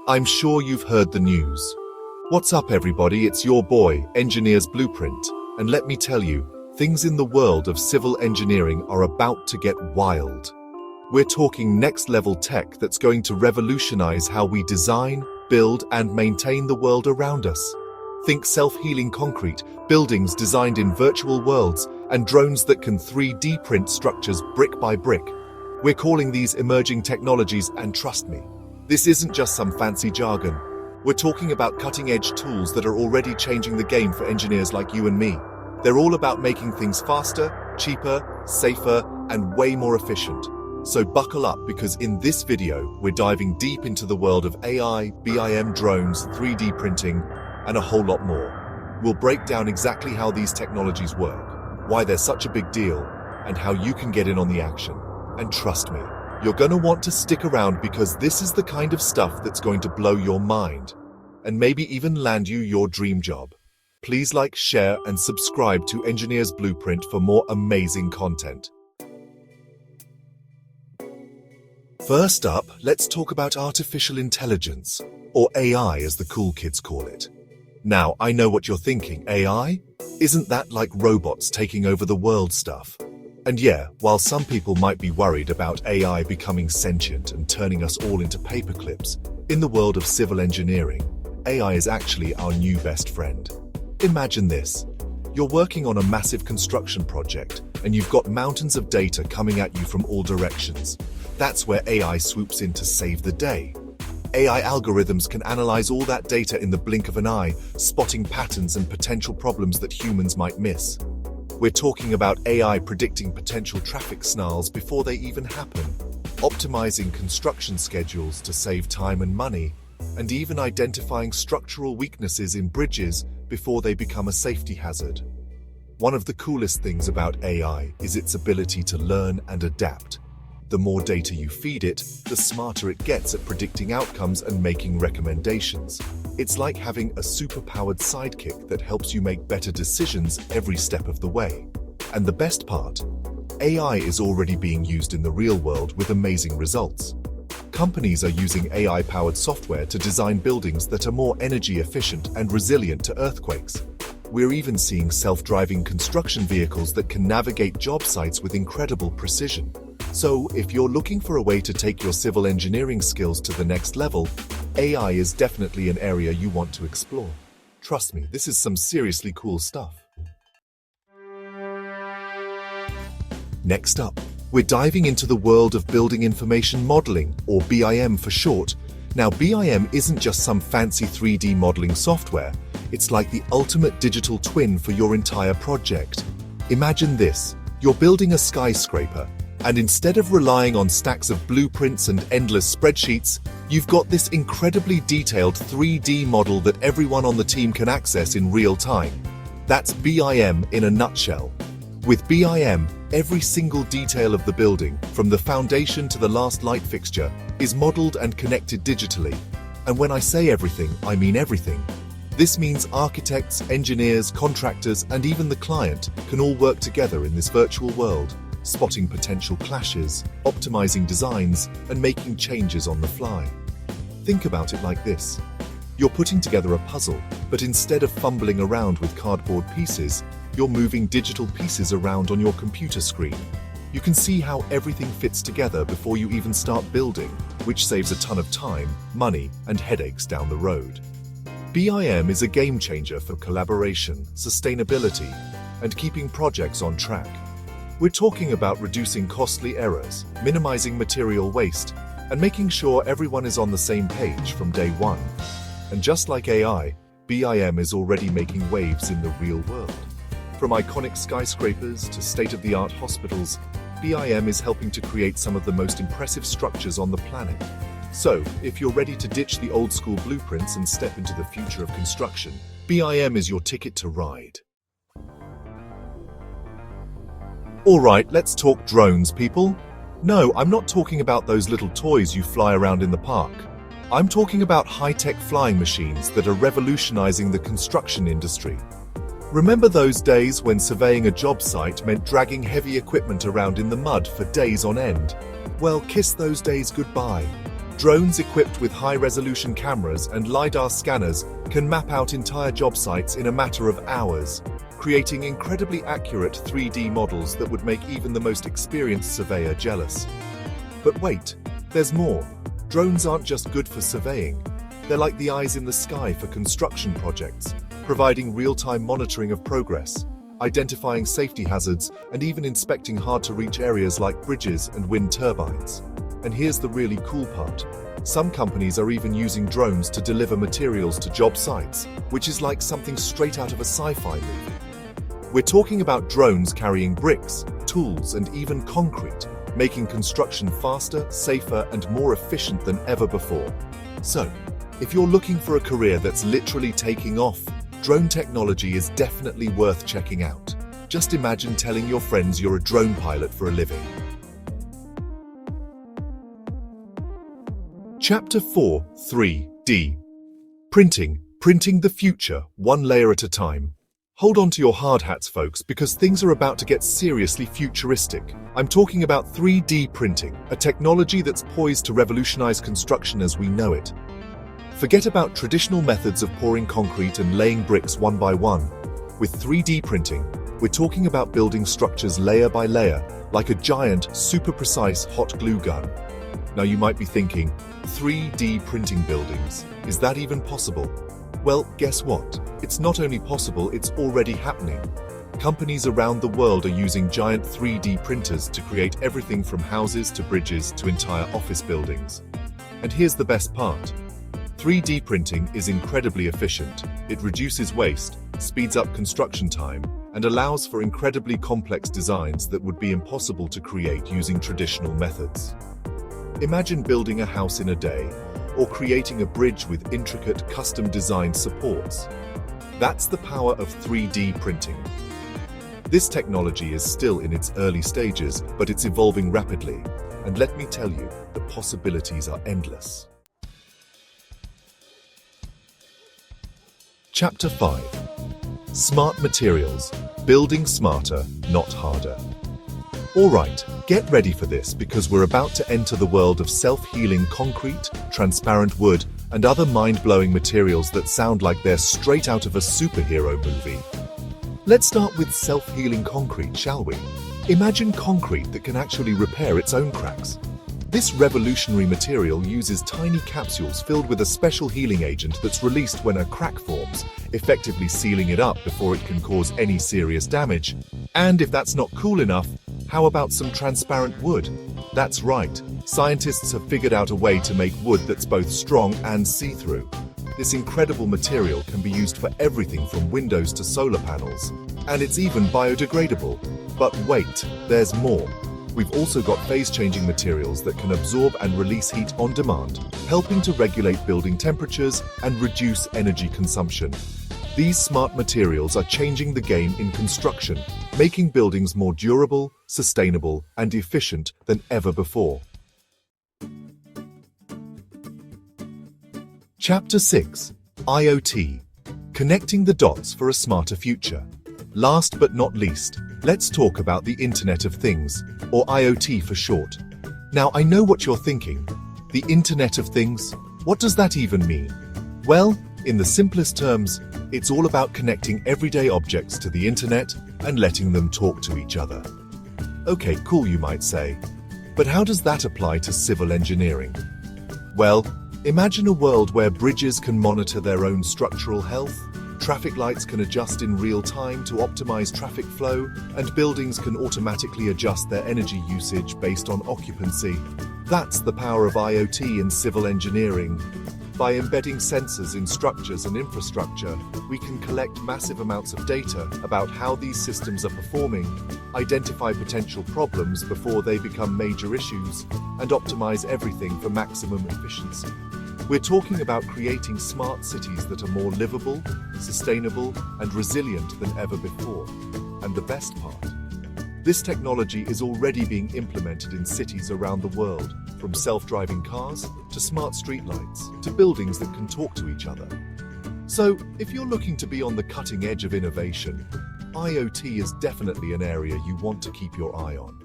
I'm sure you've heard the news. What's up, everybody? It's your boy, Engineers Blueprint. And let me tell you, things in the world of civil engineering are about to get wild. We're talking next-level tech that's going to revolutionize how we design, build, and maintain the world around us. Think self-healing concrete, buildings designed in virtual worlds, and drones that can 3D print structures brick by brick. We're calling these emerging technologies, and trust me, this isn't just some fancy jargon. We're talking about cutting-edge tools that are already changing the game for engineers like you and me. They're all about making things faster, cheaper, safer, and way more efficient. So buckle up, because in this video, we're diving deep into the world of AI, BIM drones, 3D printing, and a whole lot more. We'll break down exactly how these technologies work, why they're such a big deal, and how you can get in on the action. And trust me, you're going to want to stick around, because this is the kind of stuff that's going to blow your mind, and maybe even land you your dream job. Please like, share, and subscribe to Engineers Blueprint for more amazing content. First up, let's talk about artificial intelligence, or AI as the cool kids call it. Now, I know what you're thinking. AI? Isn't that like robots taking over the world stuff? And yeah, while some people might be worried about AI becoming sentient and turning us all into paperclips, in the world of civil engineering, AI is actually our new best friend. Imagine this. You're working on a massive construction project, and you've got mountains of data coming at you from all directions. That's where AI swoops in to save the day. AI algorithms can analyze all that data in the blink of an eye, spotting patterns and potential problems that humans might miss. We're talking about AI predicting potential traffic snarls before they even happen, optimizing construction schedules to save time and money, and even identifying structural weaknesses in bridges before they become a safety hazard. One of the coolest things about AI is its ability to learn and adapt. The more data you feed it, the smarter it gets at predicting outcomes and making recommendations. It's like having a super-powered sidekick that helps you make better decisions every step of the way. And the best part, AI is already being used in the real world with amazing results. Companies are using AI-powered software to design buildings that are more energy efficient and resilient to earthquakes. We're even seeing self-driving construction vehicles that can navigate job sites with incredible precision. So, if you're looking for a way to take your civil engineering skills to the next level, AI is definitely an area you want to explore. Trust me, this is some seriously cool stuff. Next up, we're diving into the world of building information modeling, or BIM for short. Now, BIM isn't just some fancy 3D modeling software. It's like the ultimate digital twin for your entire project. Imagine this. You're building a skyscraper, and instead of relying on stacks of blueprints and endless spreadsheets, you've got this incredibly detailed 3D model that everyone on the team can access in real time. That's BIM in a nutshell. With BIM, every single detail of the building, from the foundation to the last light fixture, is modeled and connected digitally. And when I say everything, I mean everything. This means architects, engineers, contractors, and even the client can all work together in this virtual world, spotting potential clashes, optimizing designs, and making changes on the fly. Think about it like this. You're putting together a puzzle, but instead of fumbling around with cardboard pieces, you're moving digital pieces around on your computer screen. You can see how everything fits together before you even start building, which saves a ton of time, money, and headaches down the road. BIM is a game changer for collaboration, sustainability, and keeping projects on track. We're talking about reducing costly errors, minimizing material waste, and making sure everyone is on the same page from day one. And just like AI, BIM is already making waves in the real world. From iconic skyscrapers to state-of-the-art hospitals, BIM is helping to create some of the most impressive structures on the planet. So, if you're ready to ditch the old-school blueprints and step into the future of construction, BIM is your ticket to ride. Alright, let's talk drones, people. No, I'm not talking about those little toys you fly around in the park. I'm talking about high-tech flying machines that are revolutionizing the construction industry. Remember those days when surveying a job site meant dragging heavy equipment around in the mud for days on end? Well, kiss those days goodbye. Drones equipped with high-resolution cameras and LiDAR scanners can map out entire job sites in a matter of hours, creating incredibly accurate 3D models that would make even the most experienced surveyor jealous. But wait, there's more. Drones aren't just good for surveying. They're like the eyes in the sky for construction projects, providing real-time monitoring of progress, identifying safety hazards, and even inspecting hard-to-reach areas like bridges and wind turbines. And here's the really cool part. Some companies are even using drones to deliver materials to job sites, which is like something straight out of a sci-fi movie. We're talking about drones carrying bricks, tools, and even concrete, making construction faster, safer, and more efficient than ever before. So, if you're looking for a career that's literally taking off, drone technology is definitely worth checking out. Just imagine telling your friends you're a drone pilot for a living. Chapter 4: 3D. Printing the future, one layer at a time. Hold on to your hard hats, folks, because things are about to get seriously futuristic. I'm talking about 3D printing, a technology that's poised to revolutionize construction as we know it. Forget about traditional methods of pouring concrete and laying bricks one by one. With 3D printing, we're talking about building structures layer by layer, like a giant, super precise hot glue gun. Now you might be thinking, 3D printing buildings, is that even possible? Well, guess what? It's not only possible, it's already happening. Companies around the world are using giant 3D printers to create everything from houses to bridges to entire office buildings. And here's the best part. 3D printing is incredibly efficient. It reduces waste, speeds up construction time, and allows for incredibly complex designs that would be impossible to create using traditional methods. Imagine building a house in a day, or creating a bridge with intricate, custom-designed supports. That's the power of 3D printing. This technology is still in its early stages, but it's evolving rapidly. And let me tell you, the possibilities are endless. Chapter 5: Smart Materials. Building smarter, not harder. Alright, get ready for this because we're about to enter the world of self-healing concrete, transparent wood, and other mind-blowing materials that sound like they're straight out of a superhero movie. Let's start with self-healing concrete, shall we? Imagine concrete that can actually repair its own cracks. This revolutionary material uses tiny capsules filled with a special healing agent that's released when a crack forms, effectively sealing it up before it can cause any serious damage. And if that's not cool enough, how about some transparent wood? That's right, scientists have figured out a way to make wood that's both strong and see-through. This incredible material can be used for everything from windows to solar panels. And it's even biodegradable. But wait, there's more. We've also got phase-changing materials that can absorb and release heat on demand, helping to regulate building temperatures and reduce energy consumption. These smart materials are changing the game in construction, making buildings more durable, sustainable, and efficient than ever before. Chapter 6: IoT. Connecting the dots for a smarter future. Last but not least, let's talk about the Internet of Things, or IoT for short. Now, I know what you're thinking. The Internet of Things? What does that even mean? Well, in the simplest terms, it's all about connecting everyday objects to the Internet and letting them talk to each other. Okay, cool, you might say. But how does that apply to civil engineering? Well, imagine a world where bridges can monitor their own structural health, traffic lights can adjust in real time to optimize traffic flow, and buildings can automatically adjust their energy usage based on occupancy. That's the power of IoT in civil engineering. By embedding sensors in structures and infrastructure, we can collect massive amounts of data about how these systems are performing, identify potential problems before they become major issues, and optimize everything for maximum efficiency. We're talking about creating smart cities that are more livable, sustainable, and resilient than ever before. And the best part? This technology is already being implemented in cities around the world, from self-driving cars to smart streetlights to buildings that can talk to each other. So, if you're looking to be on the cutting edge of innovation, IoT is definitely an area you want to keep your eye on.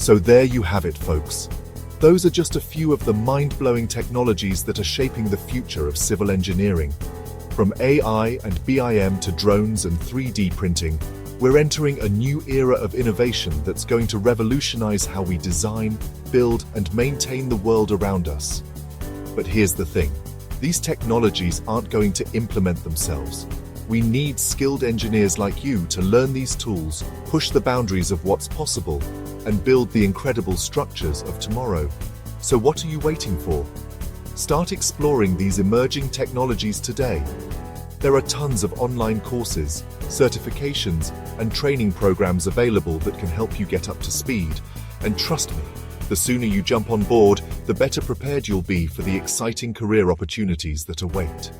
So there you have it, folks. Those are just a few of the mind-blowing technologies that are shaping the future of civil engineering. From AI and BIM to drones and 3D printing, we're entering a new era of innovation that's going to revolutionize how we design, build, and maintain the world around us. But here's the thing. These technologies aren't going to implement themselves. We need skilled engineers like you to learn these tools, push the boundaries of what's possible, and build the incredible structures of tomorrow. So what are you waiting for? Start exploring these emerging technologies today. There are tons of online courses, certifications, and training programs available that can help you get up to speed. And trust me, the sooner you jump on board, the better prepared you'll be for the exciting career opportunities that await.